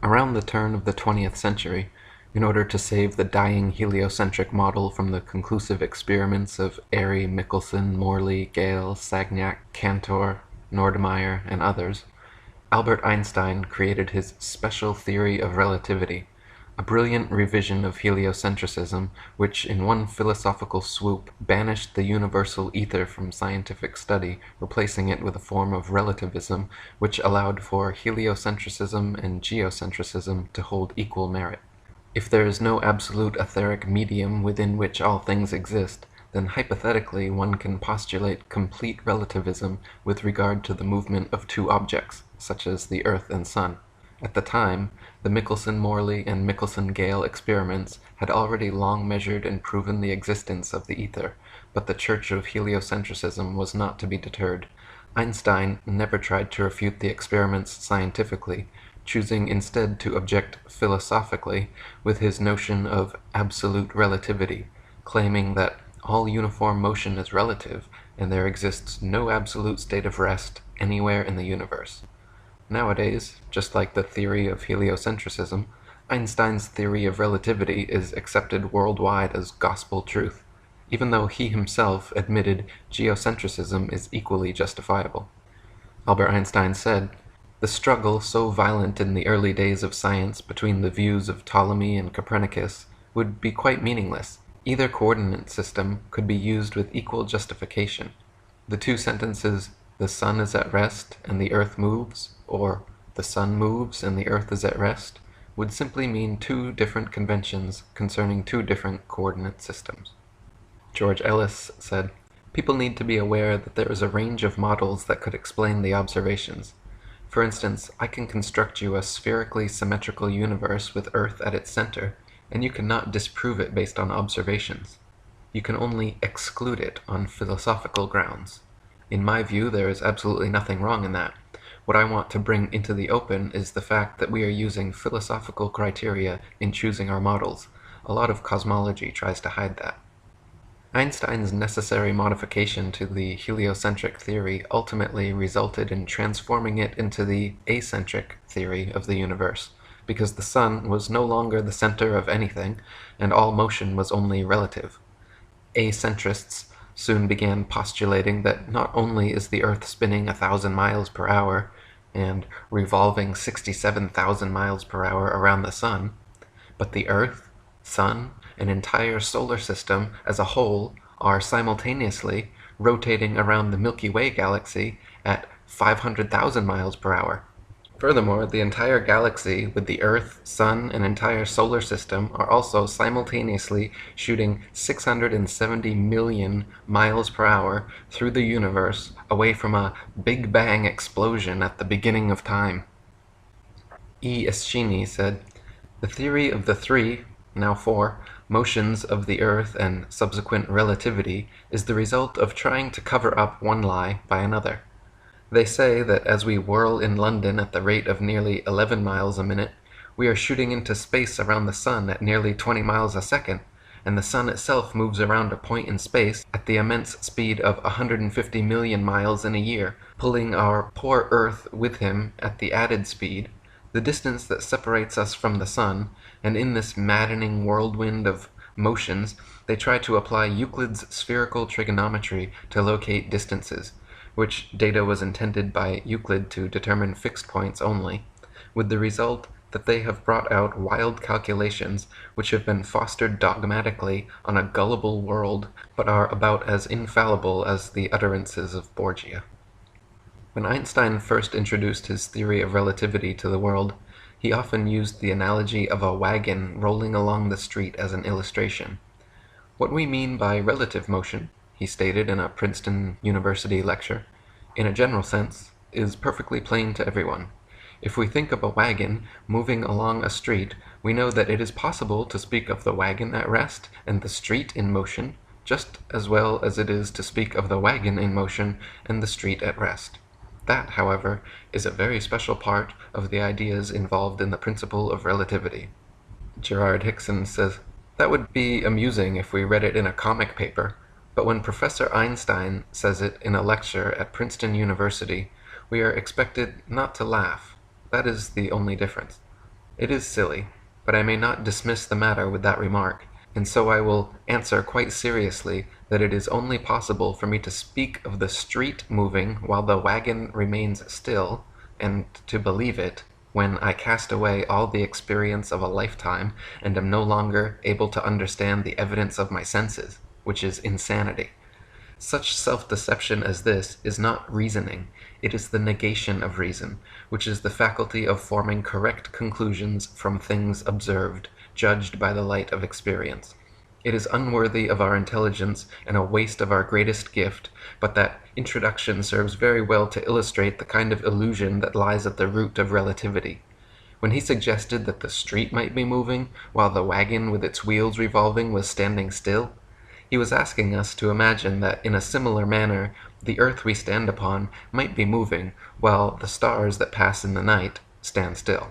Around the turn of the 20th century, in order to save the dying heliocentric model from the conclusive experiments of Airy, Michelson, Morley, Gale, Sagnac, Cantor, Nordmeyer, and others, Albert Einstein created his special theory of relativity, a brilliant revision of heliocentrism which in one philosophical swoop banished the universal ether from scientific study, replacing it with a form of relativism which allowed for heliocentrism and geocentrism to hold equal merit. If there is no absolute etheric medium within which all things exist, then hypothetically one can postulate complete relativism with regard to the movement of two objects, such as the Earth and Sun. At the time, the Michelson-Morley and Michelson-Gale experiments had already long measured and proven the existence of the ether, but the Church of heliocentrism was not to be deterred. Einstein never tried to refute the experiments scientifically, choosing instead to object philosophically with his notion of absolute relativity, claiming that all uniform motion is relative, and there exists no absolute state of rest anywhere in the universe. Nowadays, just like the theory of heliocentrism, Einstein's theory of relativity is accepted worldwide as gospel truth, even though he himself admitted geocentrism is equally justifiable. Albert Einstein said, "The struggle so violent in the early days of science between the views of Ptolemy and Copernicus would be quite meaningless. Either coordinate system could be used with equal justification. The two sentences, 'the sun is at rest and the earth moves,' or 'the sun moves and the earth is at rest,' would simply mean two different conventions concerning two different coordinate systems." George Ellis said, "People need to be aware that there is a range of models that could explain the observations. For instance, I can construct you a spherically symmetrical universe with Earth at its center, and you cannot disprove it based on observations. You can only exclude it on philosophical grounds. In my view, there is absolutely nothing wrong in that. What I want to bring into the open is the fact that we are using philosophical criteria in choosing our models. A lot of cosmology tries to hide that." Einstein's necessary modification to the heliocentric theory ultimately resulted in transforming it into the acentric theory of the universe, because the sun was no longer the center of anything, and all motion was only relative. Acentrists soon began postulating that not only is the Earth spinning 1,000 miles per hour and revolving 67,000 miles per hour around the sun, but the Earth, Sun, and entire solar system as a whole are simultaneously rotating around the Milky Way galaxy at 500,000 miles per hour. Furthermore, the entire galaxy with the Earth, Sun, and entire solar system are also simultaneously shooting 670 million miles per hour through the universe away from a Big Bang explosion at the beginning of time. E. Eschini said, "The theory of the three, now four, motions of the Earth and subsequent relativity is the result of trying to cover up one lie by another. They say that as we whirl in London at the rate of nearly 11 miles a minute, we are shooting into space around the sun at nearly 20 miles a second, and the sun itself moves around a point in space at the immense speed of 150 million miles in a year, pulling our poor Earth with him at the added speed, the distance that separates us from the sun, and in this maddening whirlwind of motions they try to apply Euclid's spherical trigonometry to locate distances, which data was intended by Euclid to determine fixed points only, with the result that they have brought out wild calculations which have been fostered dogmatically on a gullible world, but are about as infallible as the utterances of Borgia." When Einstein first introduced his theory of relativity to the world, he often used the analogy of a wagon rolling along the street as an illustration. "What we mean by relative motion," he stated in a Princeton University lecture, "in a general sense, is perfectly plain to everyone. If we think of a wagon moving along a street, we know that it is possible to speak of the wagon at rest and the street in motion, just as well as it is to speak of the wagon in motion and the street at rest. That, however, is a very special part of the ideas involved in the principle of relativity." Gerard Hickson says, "That would be amusing if we read it in a comic paper, but when Professor Einstein says it in a lecture at Princeton University, we are expected not to laugh. That is the only difference. It is silly, but I may not dismiss the matter with that remark, and so I will answer quite seriously that it is only possible for me to speak of the street moving while the wagon remains still, and to believe it, when I cast away all the experience of a lifetime and am no longer able to understand the evidence of my senses, which is insanity. Such self-deception as this is not reasoning, it is the negation of reason, which is the faculty of forming correct conclusions from things observed, judged by the light of experience. It is unworthy of our intelligence and a waste of our greatest gift, but that introduction serves very well to illustrate the kind of illusion that lies at the root of relativity. When he suggested that the street might be moving, while the wagon with its wheels revolving was standing still, he was asking us to imagine that in a similar manner the earth we stand upon might be moving, while the stars that pass in the night stand still.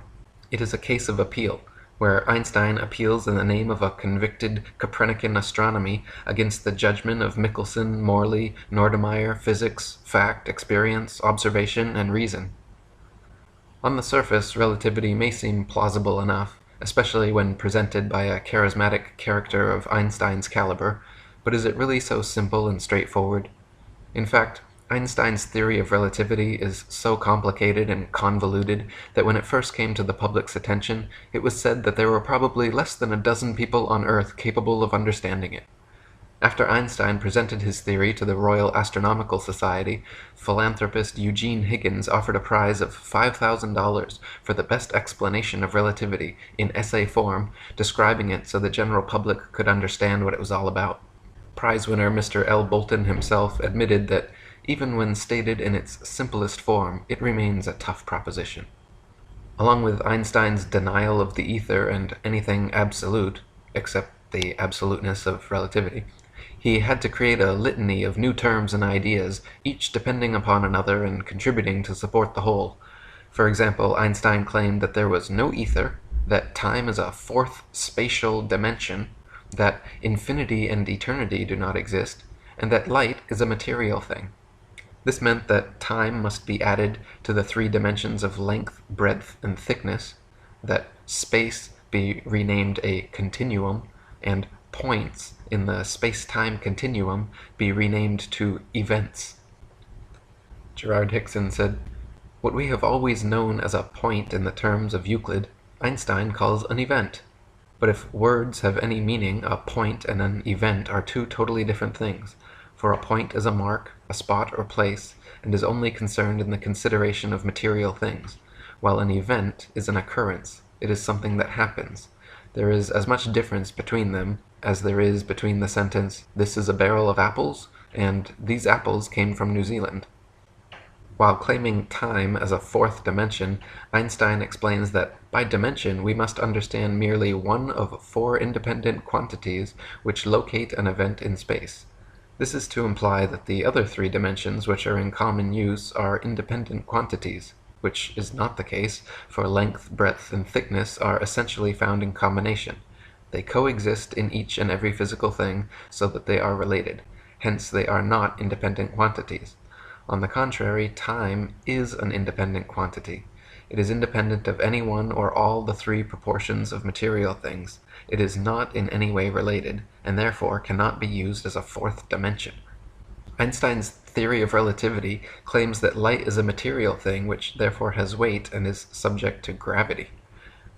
It is a case of appeal, where Einstein appeals in the name of a convicted Copernican astronomy against the judgment of Michelson, Morley, Nordemeyer, physics, fact, experience, observation, and reason. On the surface, relativity may seem plausible enough, especially when presented by a charismatic character of Einstein's caliber, but is it really so simple and straightforward? In fact, Einstein's theory of relativity is so complicated and convoluted that when it first came to the public's attention, it was said that there were probably less than a dozen people on Earth capable of understanding it. After Einstein presented his theory to the Royal Astronomical Society, philanthropist Eugene Higgins offered a prize of $5,000 for the best explanation of relativity in essay form, describing it so the general public could understand what it was all about. Prize winner Mr. L. Bolton himself admitted that even when stated in its simplest form, it remains a tough proposition. Along with Einstein's denial of the ether and anything absolute, except the absoluteness of relativity, he had to create a litany of new terms and ideas, each depending upon another and contributing to support the whole. For example, Einstein claimed that there was no ether, that time is a fourth spatial dimension, that infinity and eternity do not exist, and that light is a material thing. This meant that time must be added to the three dimensions of length, breadth, and thickness, that space be renamed a continuum, and points in the space-time continuum be renamed to events. Gerard Hickson said, "What we have always known as a point in the terms of Euclid, Einstein calls an event. But if words have any meaning, a point and an event are two totally different things, for a point is a mark, a spot or place, and is only concerned in the consideration of material things, while an event is an occurrence, it is something that happens. There is as much difference between them as there is between the sentence, 'This is a barrel of apples,' and 'These apples came from New Zealand.'" While claiming time as a fourth dimension, Einstein explains that by dimension we must understand merely one of four independent quantities which locate an event in space. This is to imply that the other three dimensions which are in common use are independent quantities, which is not the case, for length, breadth, and thickness are essentially found in combination. They coexist in each and every physical thing so that they are related. Hence they are not independent quantities. On the contrary, time is an independent quantity. It is independent of any one or all the three proportions of material things. It is not in any way related, and therefore cannot be used as a fourth dimension. Einstein's theory of relativity claims that light is a material thing which therefore has weight and is subject to gravity.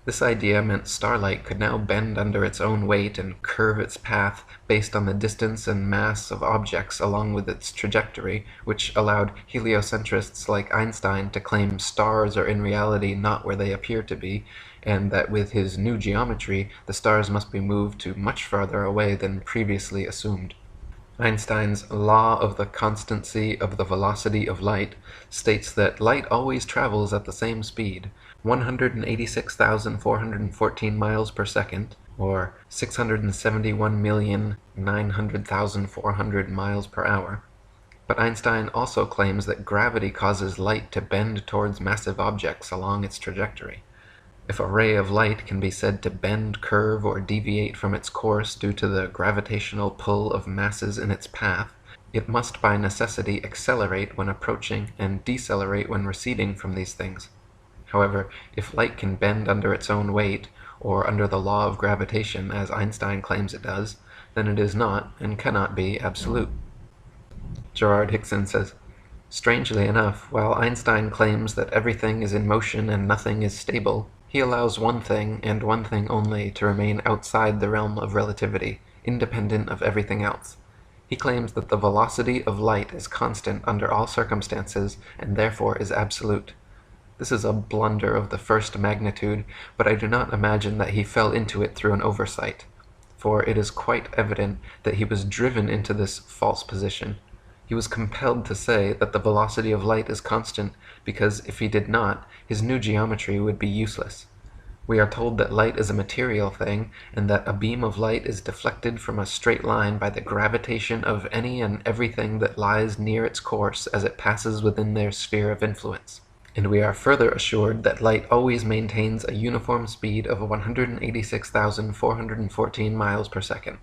This idea meant starlight could now bend under its own weight and curve its path based on the distance and mass of objects along with its trajectory, which allowed heliocentrists like Einstein to claim stars are in reality not where they appear to be, and that with his new geometry the stars must be moved to much farther away than previously assumed. Einstein's law of the constancy of the velocity of light states that light always travels at the same speed, 186,414 miles per second, or 671,900,400 miles per hour. But Einstein also claims that gravity causes light to bend towards massive objects along its trajectory. If a ray of light can be said to bend, curve, or deviate from its course due to the gravitational pull of masses in its path, it must by necessity accelerate when approaching and decelerate when receding from these things. However, if light can bend under its own weight, or under the law of gravitation as Einstein claims it does, then it is not, and cannot be, absolute. Gerard Hickson says, strangely enough, while Einstein claims that everything is in motion and nothing is stable, he allows one thing, and one thing only, to remain outside the realm of relativity, independent of everything else. He claims that the velocity of light is constant under all circumstances, and therefore is absolute. This is a blunder of the first magnitude, but I do not imagine that he fell into it through an oversight, for it is quite evident that he was driven into this false position. He was compelled to say that the velocity of light is constant, because if he did not, his new geometry would be useless. We are told that light is a material thing, and that a beam of light is deflected from a straight line by the gravitation of any and everything that lies near its course as it passes within their sphere of influence. And we are further assured that light always maintains a uniform speed of 186,414 miles per second.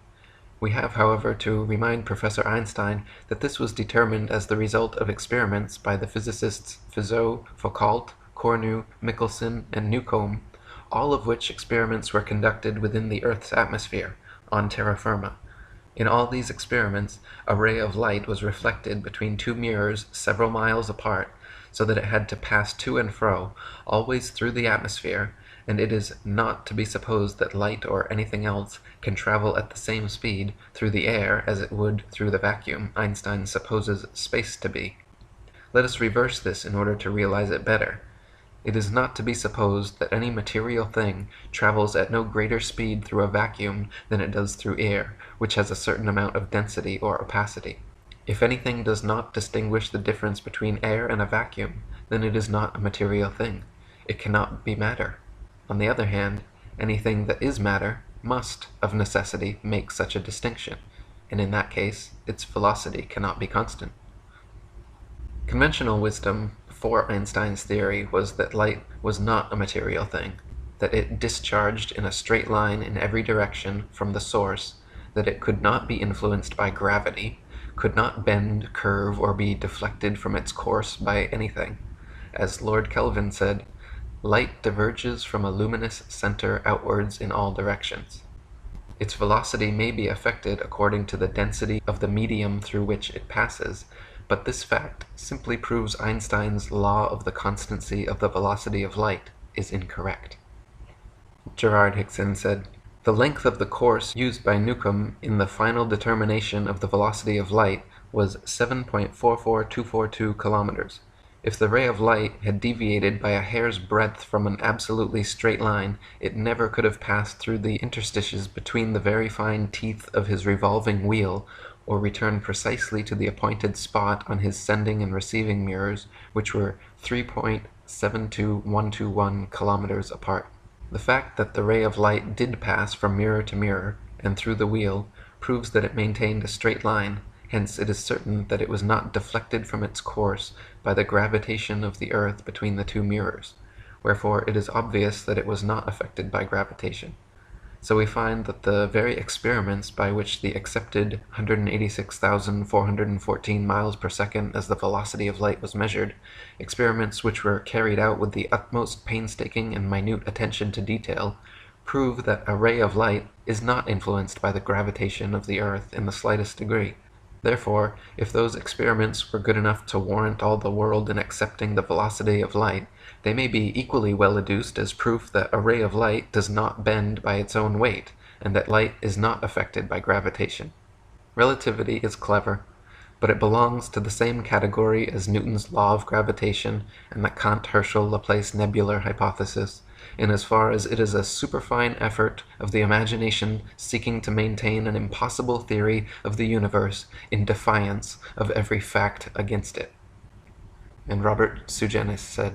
We have, however, to remind Professor Einstein that this was determined as the result of experiments by the physicists Fizeau, Foucault, Cornu, Michelson, and Newcomb, all of which experiments were conducted within the Earth's atmosphere, on terra firma. In all these experiments, a ray of light was reflected between two mirrors several miles apart, so that it had to pass to and fro, always through the atmosphere, and it is not to be supposed that light or anything else can travel at the same speed through the air as it would through the vacuum Einstein supposes space to be. Let us reverse this in order to realize it better. It is not to be supposed that any material thing travels at no greater speed through a vacuum than it does through air, which has a certain amount of density or opacity. If anything does not distinguish the difference between air and a vacuum, then it is not a material thing. It cannot be matter. On the other hand, anything that is matter must, of necessity, make such a distinction, and in that case, its velocity cannot be constant. Conventional wisdom before Einstein's theory was that light was not a material thing, that it discharged in a straight line in every direction from the source, that it could not be influenced by gravity, could not bend, curve, or be deflected from its course by anything. As Lord Kelvin said, light diverges from a luminous center outwards in all directions. Its velocity may be affected according to the density of the medium through which it passes, but this fact simply proves Einstein's law of the constancy of the velocity of light is incorrect. Gerard Hickson said, the length of the course used by Newcomb in the final determination of the velocity of light was 7.44242 kilometers. If the ray of light had deviated by a hair's breadth from an absolutely straight line, it never could have passed through the interstices between the very fine teeth of his revolving wheel, or returned precisely to the appointed spot on his sending and receiving mirrors, which were 3.72121 kilometers apart. The fact that the ray of light did pass from mirror to mirror, and through the wheel, proves that it maintained a straight line, hence it is certain that it was not deflected from its course by the gravitation of the earth between the two mirrors, wherefore it is obvious that it was not affected by gravitation. So we find that the very experiments by which the accepted 186,414 miles per second as the velocity of light was measured, experiments which were carried out with the utmost painstaking and minute attention to detail, prove that a ray of light is not influenced by the gravitation of the earth in the slightest degree. Therefore, if those experiments were good enough to warrant all the world in accepting the velocity of light, they may be equally well adduced as proof that a ray of light does not bend by its own weight, and that light is not affected by gravitation. Relativity is clever, but it belongs to the same category as Newton's law of gravitation and the Kant-Herschel-Laplace nebular hypothesis, in as far as it is a superfine effort of the imagination seeking to maintain an impossible theory of the universe in defiance of every fact against it. And Robert Sugenis said,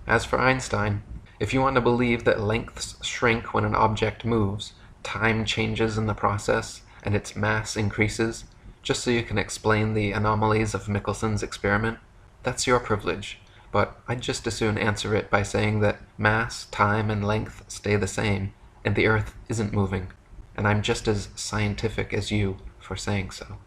as for Einstein, if you want to believe that lengths shrink when an object moves, time changes in the process, and its mass increases, just so you can explain the anomalies of Michelson's experiment, that's your privilege. But I'd just as soon answer it by saying that mass, time, and length stay the same, and the Earth isn't moving, and I'm just as scientific as you for saying so.